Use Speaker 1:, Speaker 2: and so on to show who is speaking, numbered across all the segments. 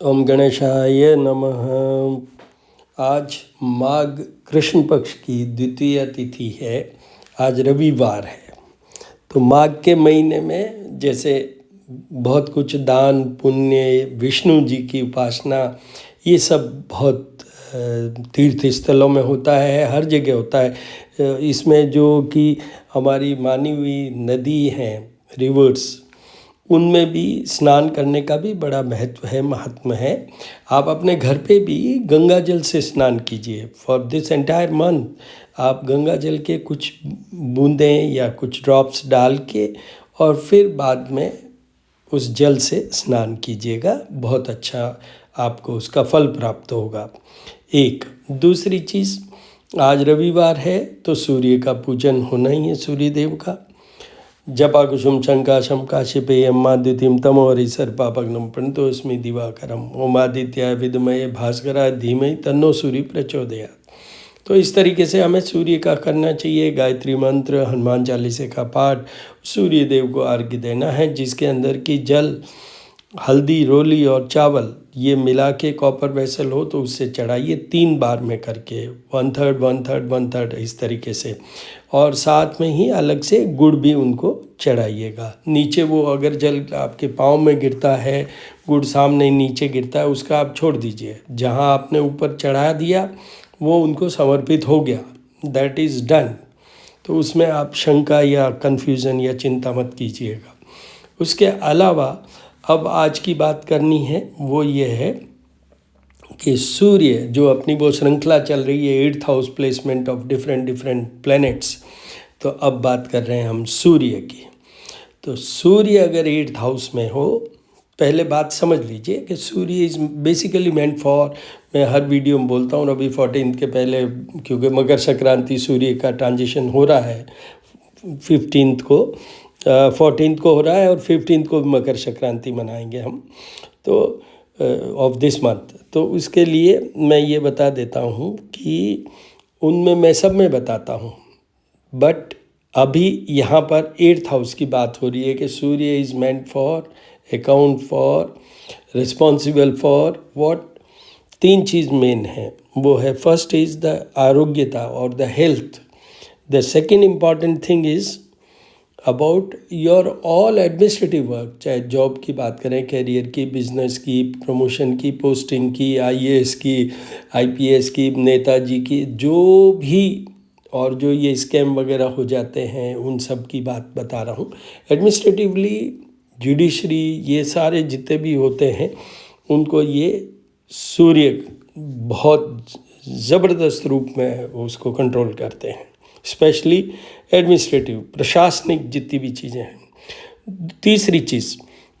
Speaker 1: ओम गणेशाय नमः। आज माघ कृष्ण पक्ष की द्वितीय तिथि है। आज रविवार है। तो माघ के महीने में जैसे बहुत कुछ दान पुण्य, विष्णु जी की उपासना, ये सब बहुत तीर्थ स्थलों में होता है, हर जगह होता है। इसमें जो कि हमारी मानी हुई नदी हैं, रिवर्स, उनमें भी स्नान करने का भी बड़ा महत्व है, महात्म है। आप अपने घर पे भी गंगा जल से स्नान कीजिए। फॉर दिस एंटायर मंथ आप गंगा जल के कुछ बूंदें या कुछ ड्रॉप्स डाल के और फिर बाद में उस जल से स्नान कीजिएगा। बहुत अच्छा आपको उसका फल प्राप्त होगा। एक दूसरी चीज़, आज रविवार है तो सूर्य का पूजन होना ही है, सूर्य देव का। जपा कुसुम शंकाशम काशिपे अम्मादितिम तमोहरि सर्पापग्नम प्रणतोस्मि दिवाकरम ओमादित्याय विद्महे भास्कराय धीमहि तन्नो सूर्य प्रचोदयात्। तो इस तरीके से हमें सूर्य का करना चाहिए। गायत्री मंत्र, हनुमान चालीसा का पाठ, सूर्य देव को अर्घ्य देना है, जिसके अंदर की जल, हल्दी, रोली और चावल ये मिला के कॉपर वेसल हो तो उससे चढ़ाइए 3 बार में करके, 1/3 1/3 1/3 इस तरीके से। और साथ में ही अलग से गुड़ भी उनको चढ़ाइएगा। नीचे वो अगर जल आपके पाँव में गिरता है, गुड़ सामने नीचे गिरता है, उसका आप छोड़ दीजिए। जहाँ आपने ऊपर चढ़ा दिया वो उनको समर्पित हो गया, दैट इज़ डन। तो उसमें आप शंका या कन्फ्यूज़न या चिंता मत कीजिएगा। उसके अलावा अब आज की बात करनी है वो ये है कि सूर्य जो अपनी वो श्रृंखला चल रही है, 8th house placement of different planets, तो अब बात कर रहे हैं हम सूर्य की। तो सूर्य अगर 8th हाउस में हो, पहले बात समझ लीजिए कि Surya is basically meant for, मैं हर वीडियो में बोलता हूँ, अभी 14th के पहले, क्योंकि मकर संक्रांति सूर्य का ट्रांजिशन हो रहा है 15th को, 14th को हो रहा है और 15th को मकर संक्रांति मनाएंगे हम, तो ऑफ दिस मंथ। तो उसके लिए मैं ये बता देता हूँ कि उनमें मैं सब में बताता हूँ, बट अभी यहाँ पर 8th हाउस की बात हो रही है कि Surya is meant for account for, responsible for what. 3 चीज़ मेन है, वो है फर्स्ट इज़ द आरोग्यता और the health. The second important thing is about your all administrative work, चाहे जॉब की बात करें, कैरियर की, बिजनेस की, प्रमोशन की, पोस्टिंग की, आईएएस की, आईपीएस की, नेताजी की, जो भी, और जो ये स्कैम वगैरह हो जाते हैं उन सब की बात बता रहा हूँ। एडमिनिस्ट्रेटिवली, जुडिशरी, ये सारे जितने भी होते हैं उनको ये सूर्य बहुत ज़बरदस्त रूप में उसको कंट्रोल करते हैं। स्पेशली एडमिनिस्ट्रेटिव, प्रशासनिक जितनी भी चीज़ें हैं। तीसरी चीज़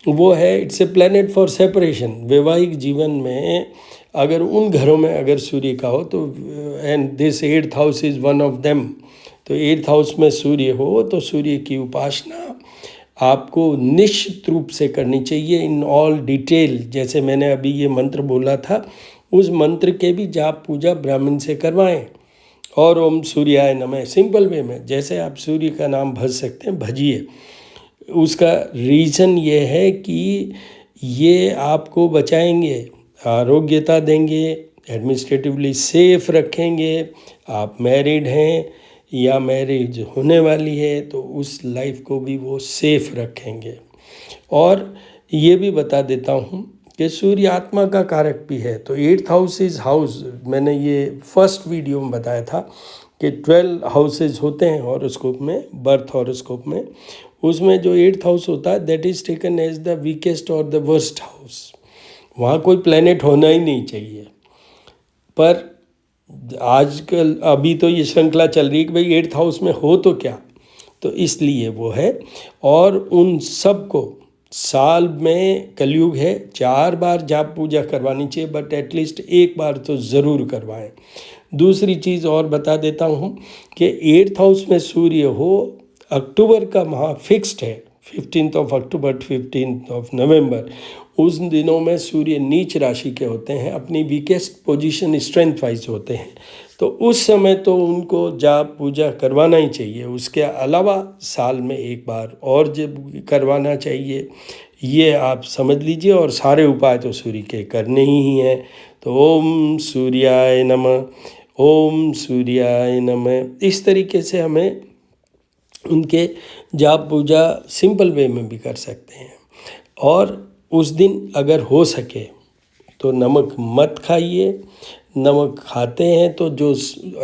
Speaker 1: वो है, it's a planet for separation. वैवाहिक जीवन में अगर उन घरों में अगर सूर्य का हो तो, and this 8th house is one of them, तो 8th हाउस में सूर्य हो तो सूर्य की उपासना आपको निश्चित रूप से करनी चाहिए इन ऑल डिटेल। जैसे मैंने अभी ये मंत्र बोला था, उस मंत्र के भी जाप पूजा ब्राह्मण से करवाएं। और ओम सूर्याय नमः सिंपल वे में जैसे आप सूर्य का नाम भज सकते हैं, भजिए। उसका रीज़न ये है कि ये आपको बचाएंगे, आरोग्यता देंगे, एडमिनिस्ट्रेटिवली सेफ रखेंगे। आप मैरिड हैं या मैरिज होने वाली है तो उस लाइफ को भी वो सेफ रखेंगे। और ये भी बता देता हूँ कि सूर्य आत्मा का कारक भी है। तो 8th हाउस इज़ हाउस, मैंने ये फर्स्ट वीडियो में बताया था कि 12 हाउसेज होते हैं हॉरोस्कोप में, बर्थ हॉरोस्कोप में। उसमें जो 8th हाउस होता है that is taken as the weakest और द वर्स्ट हाउस। वहाँ कोई प्लैनेट होना ही नहीं चाहिए। पर आजकल अभी तो ये श्रृंखला चल रही है कि भाई 8th हाउस में हो तो क्या, तो इसलिए वो है। और उन सब को साल में, कलयुग है, 4 बार जाप पूजा करवानी चाहिए, बट एटलीस्ट 1 बार तो ज़रूर करवाएं। दूसरी चीज़ और बता देता हूँ कि 8th हाउस में सूर्य हो, अक्टूबर का माह फिक्स्ड है, 15th of October 15th of November, उस दिनों में सूर्य नीच राशि के होते हैं, अपनी वीकेस्ट पोजीशन स्ट्रेंथ वाइज होते हैं। तो उस समय तो उनको जाप पूजा करवाना ही चाहिए। उसके अलावा साल में 1 बार और जब करवाना चाहिए, ये आप समझ लीजिए। और सारे उपाय तो सूर्य के करने ही हैं। तो ओम सूर्याय नमः, ओम सूर्याय नमः, इस तरीके से हमें उनके जाप पूजा सिंपल वे में भी कर सकते हैं। और उस दिन अगर हो सके तो नमक मत खाइए। नमक खाते हैं तो जो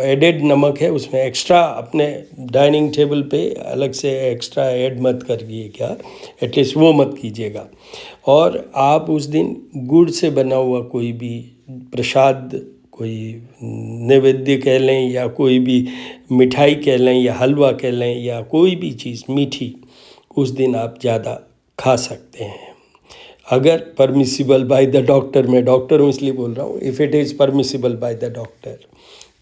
Speaker 1: एडेड नमक है उसमें एक्स्ट्रा अपने डाइनिंग टेबल पे अलग से एक्स्ट्रा ऐड मत करिएगा, एटलीस्ट वो मत कीजिएगा। और आप उस दिन गुड़ से बना हुआ कोई भी प्रसाद, कोई नैवेद्य कह लें या कोई भी मिठाई कह लें या हलवा कह लें या कोई भी चीज़ मीठी, उस दिन आप ज़्यादा खा सकते हैं अगर परमिसिबल बाय द डॉक्टर। मैं डॉक्टर हूँ इसलिए बोल रहा हूँ, if it is permissible by the doctor.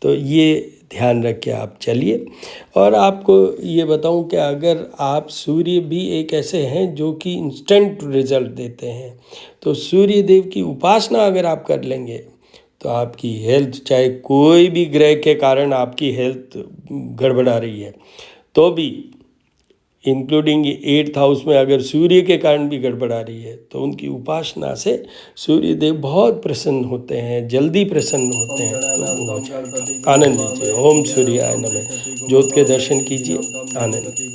Speaker 1: तो ये ध्यान रख के आप चलिए। और आपको ये बताऊं कि अगर आप, सूर्य भी एक ऐसे हैं जो कि इंस्टेंट रिजल्ट देते हैं, तो सूर्य देव की उपासना अगर आप कर लेंगे तो आपकी हेल्थ, चाहे कोई भी ग्रह के कारण आपकी हेल्थ गड़बड़ा रही है तो भी, इंक्लूडिंग 8th हाउस में अगर सूर्य के कारण भी गड़बड़ा रही है, तो उनकी उपासना से सूर्य देव बहुत प्रसन्न होते हैं, जल्दी प्रसन्न होते हैं। तो वो हो जाएगा। आनंद लीजिए। ओम सूर्याय नमः। ज्योत के दर्शन कीजिए, आनंद लीजिए।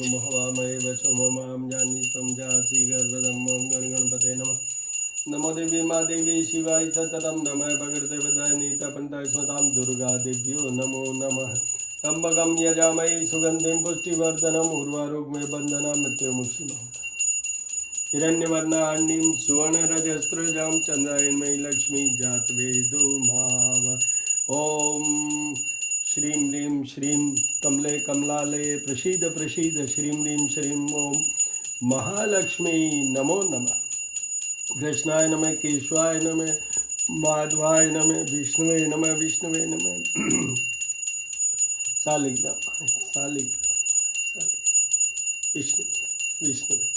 Speaker 1: नमो देवी माँ देवी शिवाय सततम नमः भगवते वदाय नीतपन्ताय स्वतां दुर्गा देव्यो नमो नमः। त्र्यंबकं यजामहे सुगंधिं पुष्टिवर्धनम् उर्वारुकमेव बन्धनं मृत्युमुक्षीयमामृतात्। हिरण्यवर्णाढ्यं सुवर्णरजस्रजां चन्द्रायणमयी लक्ष्मी जातवेदो माव। ॐ श्रीं ह्रीं श्रीं कमले कमलालये प्रसीद प्रसीद श्रीं ह्रीं श्रीं ॐ महालक्ष्मी नमो नमः। कृष्णाय नमः, केशवाय नमः, माधवाय नमः, विष्णुवे नमः, विष्णुवे नमः। शालिग्राम शालिग्राम विष्णु विष्णुवे।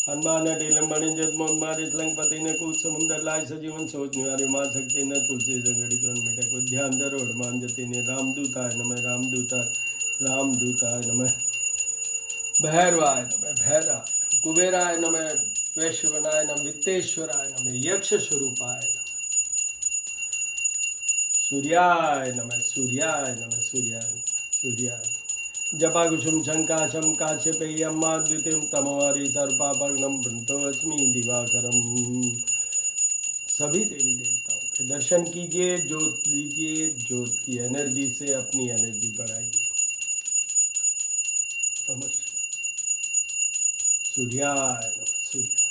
Speaker 1: हनुमान टीलंबणी जदमोन्मारित लंकपति ने कूद समुद्र लाय सजीवन सोच निवारे मां शक्ति न तुलसी संगड़ी जन मिटे को ध्यान धरो हनुमान जति ने रामदूताय नमः, रामदूताय नमः। भैरवाय नमः, भैराय कुबेराय नमः, वैश्वनाय नमः, वित्तेश्वराय नमः, यक्ष स्वरूपाय नमः, सूर्याय नमः, सूर्याय नमः, सूर्याय जपाकुसुम शंकाशम काश्यपेयम्मा द्वितीयं तमोवारी सर्पापग्नम भ्रंतोऽस्मि दिवाकरम। सभी देवी देवताओं के दर्शन कीजिए, ज्योत लीजिए, ज्योत की एनर्जी से अपनी एनर्जी बढ़ाइए। नमस्कार। सूर्याय नमः, सूर्याय।